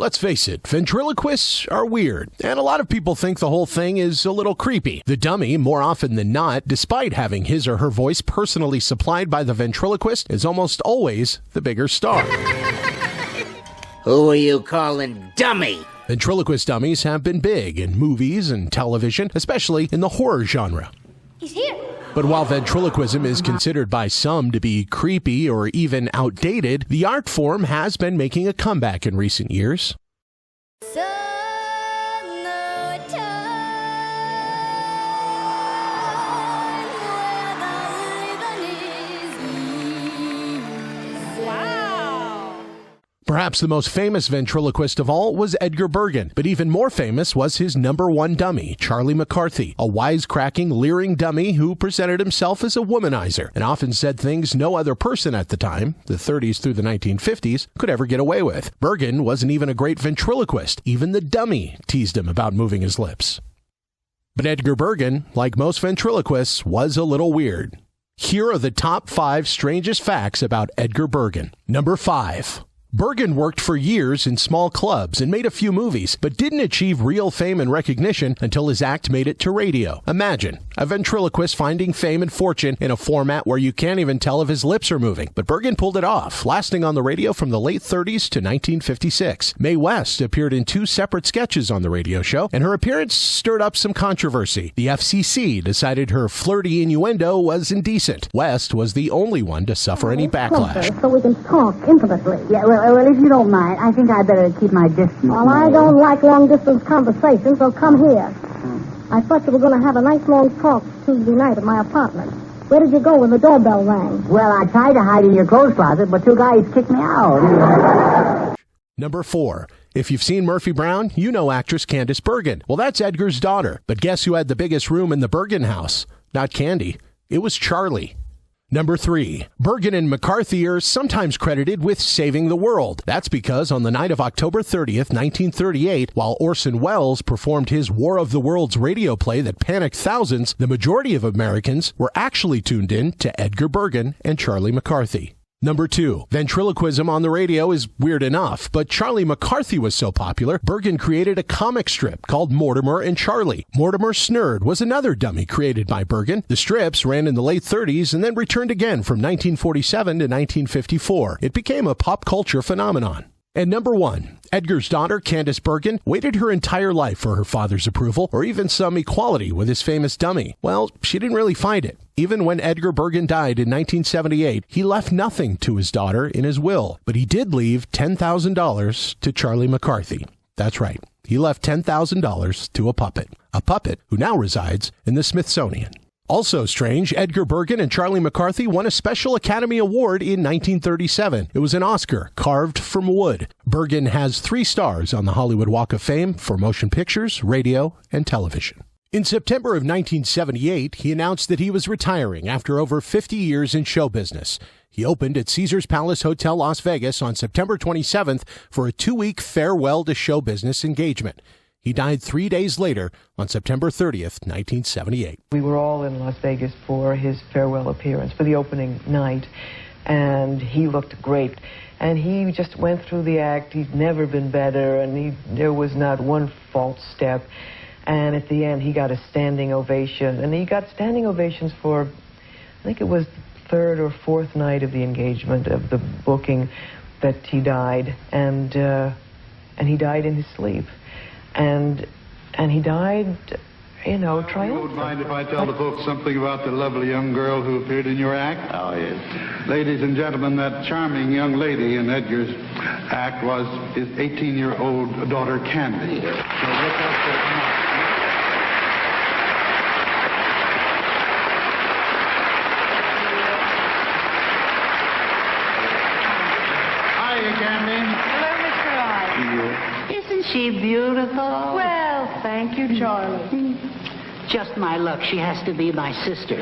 Let's face it, ventriloquists are weird, and a lot of people think the whole thing is a little creepy. The dummy, more often than not, despite having his or her voice personally supplied by the ventriloquist, is almost always the bigger star. Who are you calling dummy? Ventriloquist dummies have been big in movies and television, especially in the horror genre. He's here. But while ventriloquism is considered by some to be creepy or even outdated, the art form has been making a comeback in recent years. Perhaps the most famous ventriloquist of all was Edgar Bergen, but even more famous was his #1 dummy, Charlie McCarthy, a wisecracking, leering dummy who presented himself as a womanizer and often said things no other person at the time, the 30s through the 1950s, could ever get away with. Bergen wasn't even a great ventriloquist. Even the dummy teased him about moving his lips. But Edgar Bergen, like most ventriloquists, was a little weird. Here are the top 5 strangest facts about Edgar Bergen. Number 5. Bergen worked for years in small clubs and made a few movies, but didn't achieve real fame and recognition until his act made it to radio. Imagine, a ventriloquist finding fame and fortune in a format where you can't even tell if his lips are moving. But Bergen pulled it off, lasting on the radio from the late 30s to 1956. Mae West appeared in 2 separate sketches on the radio show, and her appearance stirred up some controversy. The FCC decided her flirty innuendo was indecent. West was the only one to suffer any backlash. So we can talk intimately. Yeah, well, if you don't mind, I think I better keep my distance. Well, I don't like long-distance conversations, so come here. I thought you were going to have a nice long talk Tuesday night at my apartment. Where did you go when the doorbell rang? Well, I tried to hide in your clothes closet, but 2 guys kicked me out. Number 4. If you've seen Murphy Brown, you know actress Candice Bergen. Well, that's Edgar's daughter. But guess who had the biggest room in the Bergen house? Not Candy. It was Charlie. Number 3. Bergen and McCarthy are sometimes credited with saving the world. That's because on the night of October 30th, 1938, while Orson Welles performed his War of the Worlds radio play that panicked thousands, the majority of Americans were actually tuned in to Edgar Bergen and Charlie McCarthy. Number 2. Ventriloquism on the radio is weird enough, but Charlie McCarthy was so popular, Bergen created a comic strip called Mortimer and Charlie. Mortimer Snerd was another dummy created by Bergen. The strips ran in the late 30s and then returned again from 1947 to 1954. It became a pop culture phenomenon. And number 1, Edgar's daughter, Candice Bergen, waited her entire life for her father's approval or even some equality with his famous dummy. Well, she didn't really find it. Even when Edgar Bergen died in 1978, he left nothing to his daughter in his will, but he did leave $10,000 to Charlie McCarthy. That's right. He left $10,000 to a puppet who now resides in the Smithsonian. Also strange, Edgar Bergen and Charlie McCarthy won a special Academy Award in 1937. It was an Oscar carved from wood. Bergen has 3 stars on the Hollywood Walk of Fame for motion pictures, radio, and television. In September of 1978, he announced that he was retiring after over 50 years in show business. He opened at Caesars Palace Hotel, Las Vegas on September 27th for a 2-week farewell to show business engagement. He died 3 days later on September 30th, 1978. We were all in Las Vegas for his farewell appearance, for the opening night, and he looked great. And he just went through the act. He'd never been better, and there was not one false step. And at the end, he got a standing ovation. And he got standing ovations for, I think it was the 3rd or 4th night of the engagement, of the booking, that he died. And he died in his sleep. And he died, triumphant. You would mind if I tell the folks something about the lovely young girl who appeared in your act? Oh, yes. Ladies and gentlemen, that charming young lady in Edgar's act was his 18-year-old daughter, Candy. So look out for Isn't she beautiful? Well, thank you, Charlie. Just my luck. She has to be my sister.